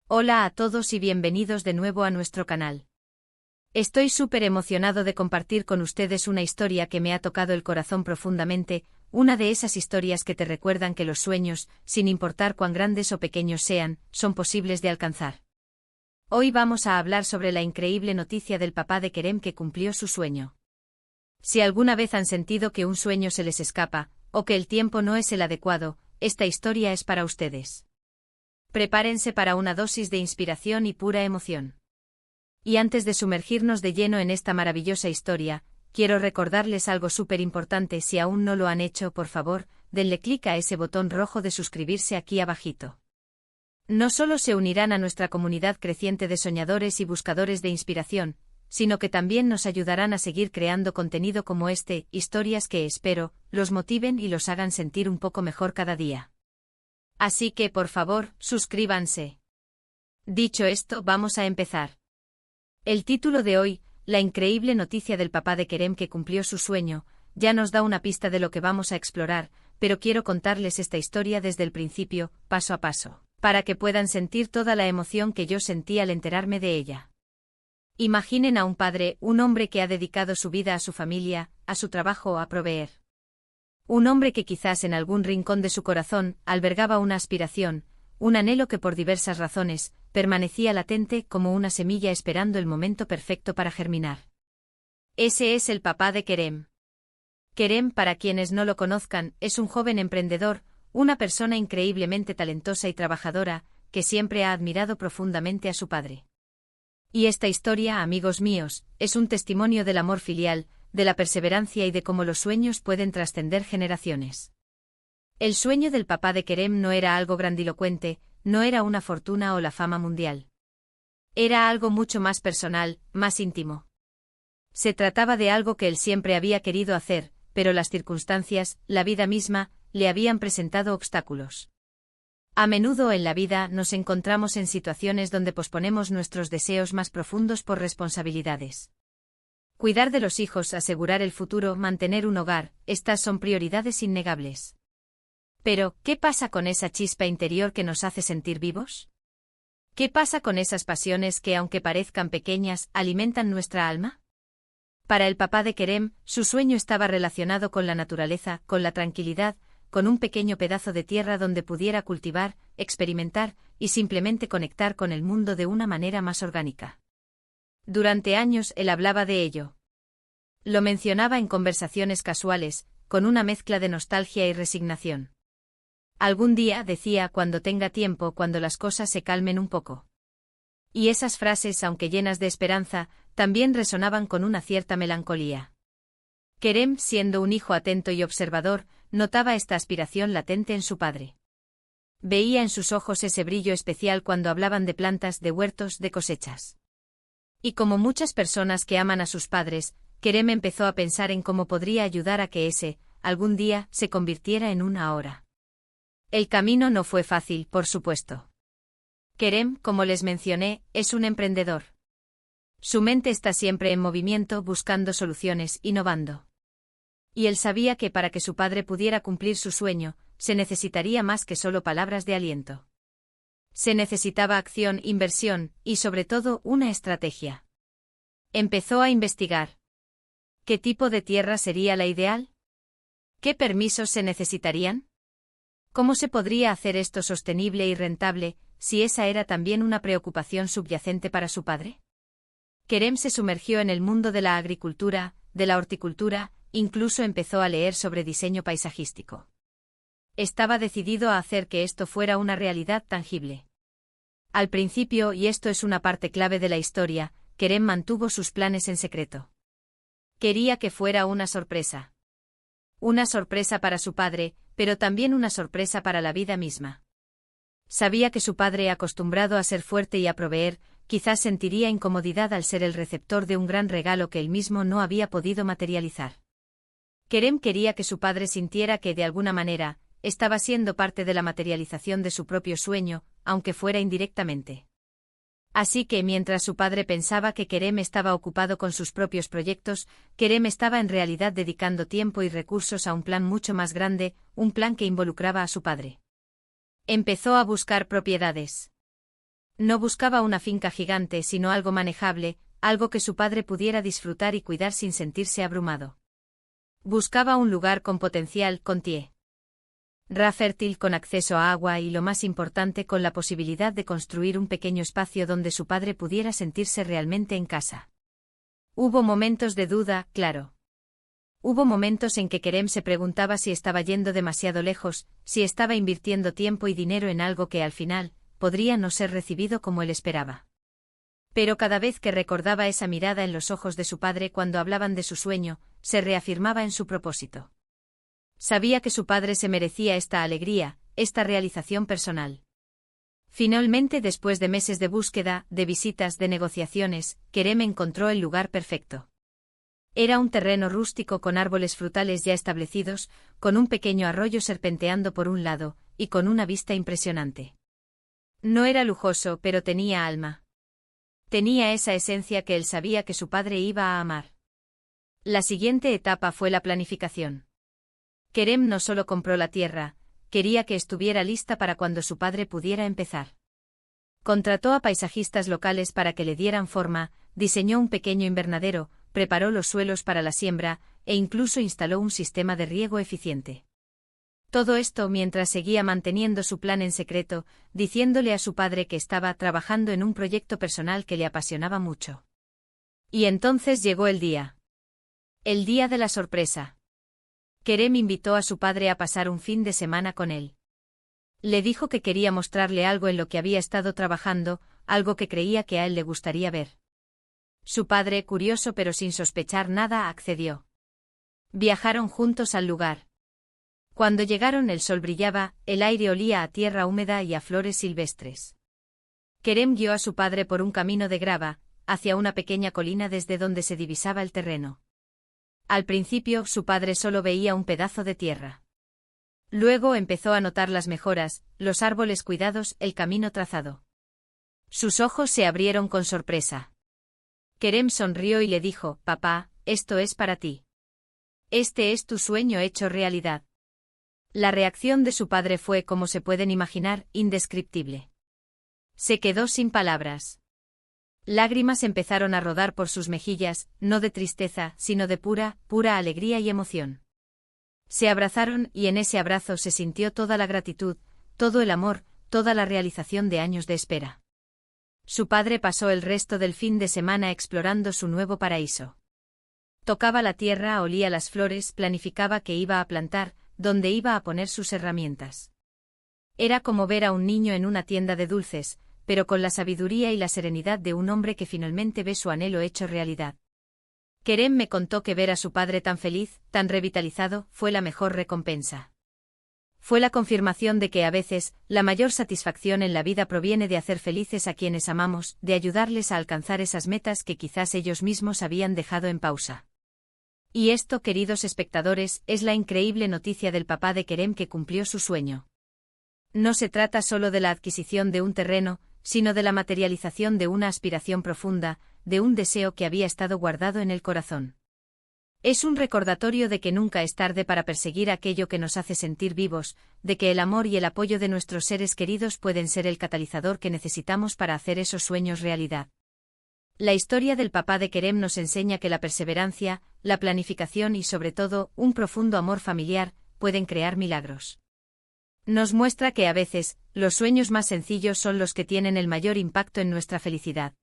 Hola a todos y bienvenidos de nuevo a nuestro canal. Estoy súper emocionado de compartir con ustedes una historia que me ha tocado el corazón profundamente, una de esas historias que te recuerdan que los sueños, sin importar cuán grandes o pequeños sean, son posibles de alcanzar. Hoy vamos a hablar sobre la increíble noticia del papá de Kerem que cumplió su sueño. Si alguna vez han sentido que un sueño se les escapa, o que el tiempo no es el adecuado, esta historia es para ustedes. Prepárense para una dosis de inspiración y pura emoción. Y antes de sumergirnos de lleno en esta maravillosa historia, quiero recordarles algo súper importante. Si aún no lo han hecho, por favor, denle clic a ese botón rojo de suscribirse aquí abajito. No solo se unirán a nuestra comunidad creciente de soñadores y buscadores de inspiración, sino que también nos ayudarán a seguir creando contenido como este, historias que espero, los motiven y los hagan sentir un poco mejor cada día. Así que, por favor, suscríbanse. Dicho esto, vamos a empezar. El título de hoy, la increíble noticia del papá de Kerem que cumplió su sueño, ya nos da una pista de lo que vamos a explorar, pero quiero contarles esta historia desde el principio, paso a paso, para que puedan sentir toda la emoción que yo sentí al enterarme de ella. Imaginen a un padre, un hombre que ha dedicado su vida a su familia, a su trabajo, a proveer. Un hombre que quizás en algún rincón de su corazón albergaba una aspiración, un anhelo que por diversas razones permanecía latente como una semilla esperando el momento perfecto para germinar. Ese es el papá de Kerem. Kerem, para quienes no lo conozcan, es un joven emprendedor, una persona increíblemente talentosa y trabajadora, que siempre ha admirado profundamente a su padre. Y esta historia, amigos míos, es un testimonio del amor filial, de la perseverancia y de cómo los sueños pueden trascender generaciones. El sueño del papá de Kerem no era algo grandilocuente, no era una fortuna o la fama mundial. Era algo mucho más personal, más íntimo. Se trataba de algo que él siempre había querido hacer, pero las circunstancias, la vida misma, le habían presentado obstáculos. A menudo en la vida nos encontramos en situaciones donde posponemos nuestros deseos más profundos por responsabilidades. Cuidar de los hijos, asegurar el futuro, mantener un hogar, estas son prioridades innegables. Pero, ¿qué pasa con esa chispa interior que nos hace sentir vivos? ¿Qué pasa con esas pasiones que, aunque parezcan pequeñas, alimentan nuestra alma? Para el papá de Kerem, su sueño estaba relacionado con la naturaleza, con la tranquilidad, con un pequeño pedazo de tierra donde pudiera cultivar, experimentar y simplemente conectar con el mundo de una manera más orgánica. Durante años él hablaba de ello. Lo mencionaba en conversaciones casuales, con una mezcla de nostalgia y resignación. Algún día, decía, cuando tenga tiempo, cuando las cosas se calmen un poco. Y esas frases, aunque llenas de esperanza, también resonaban con una cierta melancolía. Kerem, siendo un hijo atento y observador, notaba esta aspiración latente en su padre. Veía en sus ojos ese brillo especial cuando hablaban de plantas, de huertos, de cosechas. Y como muchas personas que aman a sus padres, Kerem empezó a pensar en cómo podría ayudar a que ese, algún día, se convirtiera en un ahora. El camino no fue fácil, por supuesto. Kerem, como les mencioné, es un emprendedor. Su mente está siempre en movimiento, buscando soluciones, innovando. Y él sabía que para que su padre pudiera cumplir su sueño, se necesitaría más que solo palabras de aliento. Se necesitaba acción, inversión, y sobre todo, una estrategia. Empezó a investigar. ¿Qué tipo de tierra sería la ideal? ¿Qué permisos se necesitarían? ¿Cómo se podría hacer esto sostenible y rentable, si esa era también una preocupación subyacente para su padre? Kerem se sumergió en el mundo de la agricultura, de la horticultura, incluso empezó a leer sobre diseño paisajístico. Estaba decidido a hacer que esto fuera una realidad tangible. Al principio, y esto es una parte clave de la historia, Kerem mantuvo sus planes en secreto. Quería que fuera una sorpresa. Una sorpresa para su padre, pero también una sorpresa para la vida misma. Sabía que su padre, acostumbrado a ser fuerte y a proveer, quizás sentiría incomodidad al ser el receptor de un gran regalo que él mismo no había podido materializar. Kerem quería que su padre sintiera que, de alguna manera, estaba siendo parte de la materialización de su propio sueño, aunque fuera indirectamente. Así que mientras su padre pensaba que Kerem estaba ocupado con sus propios proyectos, Kerem estaba en realidad dedicando tiempo y recursos a un plan mucho más grande, un plan que involucraba a su padre. Empezó a buscar propiedades. No buscaba una finca gigante, sino algo manejable, algo que su padre pudiera disfrutar y cuidar sin sentirse abrumado. Buscaba un lugar con potencial, con tierra fértil, con acceso a agua y, lo más importante, con la posibilidad de construir un pequeño espacio donde su padre pudiera sentirse realmente en casa. Hubo momentos de duda, claro. Hubo momentos en que Kerem se preguntaba si estaba yendo demasiado lejos, si estaba invirtiendo tiempo y dinero en algo que al final podría no ser recibido como él esperaba. Pero cada vez que recordaba esa mirada en los ojos de su padre cuando hablaban de su sueño, se reafirmaba en su propósito. Sabía que su padre se merecía esta alegría, esta realización personal. Finalmente, después de meses de búsqueda, de visitas, de negociaciones, Kerem encontró el lugar perfecto. Era un terreno rústico con árboles frutales ya establecidos, con un pequeño arroyo serpenteando por un lado, y con una vista impresionante. No era lujoso, pero tenía alma. Tenía esa esencia que él sabía que su padre iba a amar. La siguiente etapa fue la planificación. Kerem no solo compró la tierra, quería que estuviera lista para cuando su padre pudiera empezar. Contrató a paisajistas locales para que le dieran forma, diseñó un pequeño invernadero, preparó los suelos para la siembra, e incluso instaló un sistema de riego eficiente. Todo esto mientras seguía manteniendo su plan en secreto, diciéndole a su padre que estaba trabajando en un proyecto personal que le apasionaba mucho. Y entonces llegó el día. El día de la sorpresa. Kerem invitó a su padre a pasar un fin de semana con él. Le dijo que quería mostrarle algo en lo que había estado trabajando, algo que creía que a él le gustaría ver. Su padre, curioso pero sin sospechar nada, accedió. Viajaron juntos al lugar. Cuando llegaron, el sol brillaba, el aire olía a tierra húmeda y a flores silvestres. Kerem guió a su padre por un camino de grava, hacia una pequeña colina desde donde se divisaba el terreno. Al principio, su padre solo veía un pedazo de tierra. Luego empezó a notar las mejoras, los árboles cuidados, el camino trazado. Sus ojos se abrieron con sorpresa. Kerem sonrió y le dijo: «Papá, esto es para ti. Este es tu sueño hecho realidad». La reacción de su padre fue, como se pueden imaginar, indescriptible. Se quedó sin palabras. Lágrimas empezaron a rodar por sus mejillas, no de tristeza, sino de pura alegría y emoción. Se abrazaron y en ese abrazo se sintió toda la gratitud, todo el amor, toda la realización de años de espera. Su padre pasó el resto del fin de semana explorando su nuevo paraíso. Tocaba la tierra, olía las flores, planificaba qué iba a plantar, dónde iba a poner sus herramientas. Era como ver a un niño en una tienda de dulces, pero con la sabiduría y la serenidad de un hombre que finalmente ve su anhelo hecho realidad. Kerem me contó que ver a su padre tan feliz, tan revitalizado, fue la mejor recompensa. Fue la confirmación de que a veces, la mayor satisfacción en la vida proviene de hacer felices a quienes amamos, de ayudarles a alcanzar esas metas que quizás ellos mismos habían dejado en pausa. Y esto, queridos espectadores, es la increíble noticia del papá de Kerem que cumplió su sueño. No se trata solo de la adquisición de un terreno, sino de la materialización de una aspiración profunda, de un deseo que había estado guardado en el corazón. Es un recordatorio de que nunca es tarde para perseguir aquello que nos hace sentir vivos, de que el amor y el apoyo de nuestros seres queridos pueden ser el catalizador que necesitamos para hacer esos sueños realidad. La historia del papá de Kerem nos enseña que la perseverancia, la planificación y sobre todo, un profundo amor familiar, pueden crear milagros. Nos muestra que a veces, los sueños más sencillos son los que tienen el mayor impacto en nuestra felicidad.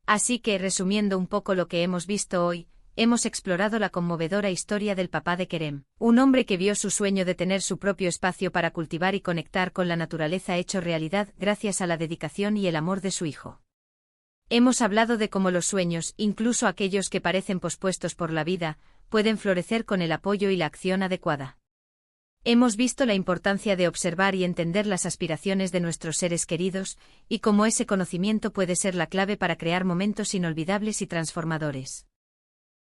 Así que, resumiendo un poco lo que hemos visto hoy, hemos explorado la conmovedora historia del papá de Kerem, un hombre que vio su sueño de tener su propio espacio para cultivar y conectar con la naturaleza hecho realidad gracias a la dedicación y el amor de su hijo. Hemos hablado de cómo los sueños, incluso aquellos que parecen pospuestos por la vida, pueden florecer con el apoyo y la acción adecuada. Hemos visto la importancia de observar y entender las aspiraciones de nuestros seres queridos, y cómo ese conocimiento puede ser la clave para crear momentos inolvidables y transformadores.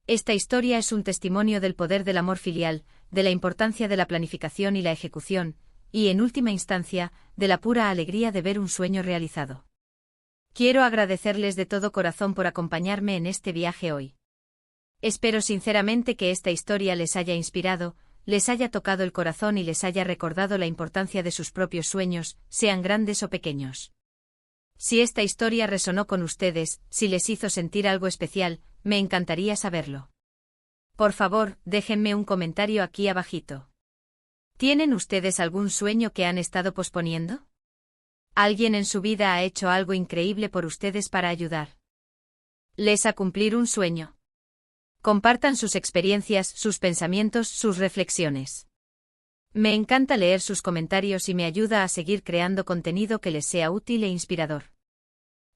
Esta historia es un testimonio del poder del amor filial, de la importancia de la planificación y la ejecución, y, en última instancia, de la pura alegría de ver un sueño realizado. Quiero agradecerles de todo corazón por acompañarme en este viaje hoy. Espero sinceramente que esta historia les haya inspirado, les haya tocado el corazón y les haya recordado la importancia de sus propios sueños, sean grandes o pequeños. Si esta historia resonó con ustedes, si les hizo sentir algo especial, me encantaría saberlo. Por favor, déjenme un comentario aquí abajito. ¿Tienen ustedes algún sueño que han estado posponiendo? ¿Alguien en su vida ha hecho algo increíble por ustedes para ayudar les a cumplir un sueño? Compartan sus experiencias, sus pensamientos, sus reflexiones. Me encanta leer sus comentarios y me ayuda a seguir creando contenido que les sea útil e inspirador.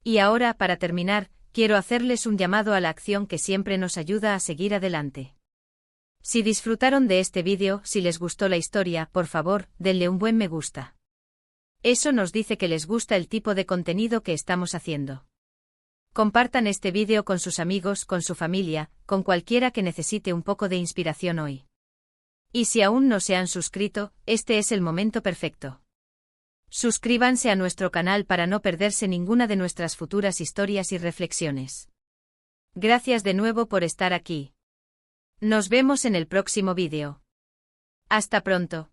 Y ahora, para terminar, quiero hacerles un llamado a la acción que siempre nos ayuda a seguir adelante. Si disfrutaron de este vídeo, si les gustó la historia, por favor, denle un buen me gusta. Eso nos dice que les gusta el tipo de contenido que estamos haciendo. Compartan este vídeo con sus amigos, con su familia, con cualquiera que necesite un poco de inspiración hoy. Y si aún no se han suscrito, este es el momento perfecto. Suscríbanse a nuestro canal para no perderse ninguna de nuestras futuras historias y reflexiones. Gracias de nuevo por estar aquí. Nos vemos en el próximo vídeo. Hasta pronto.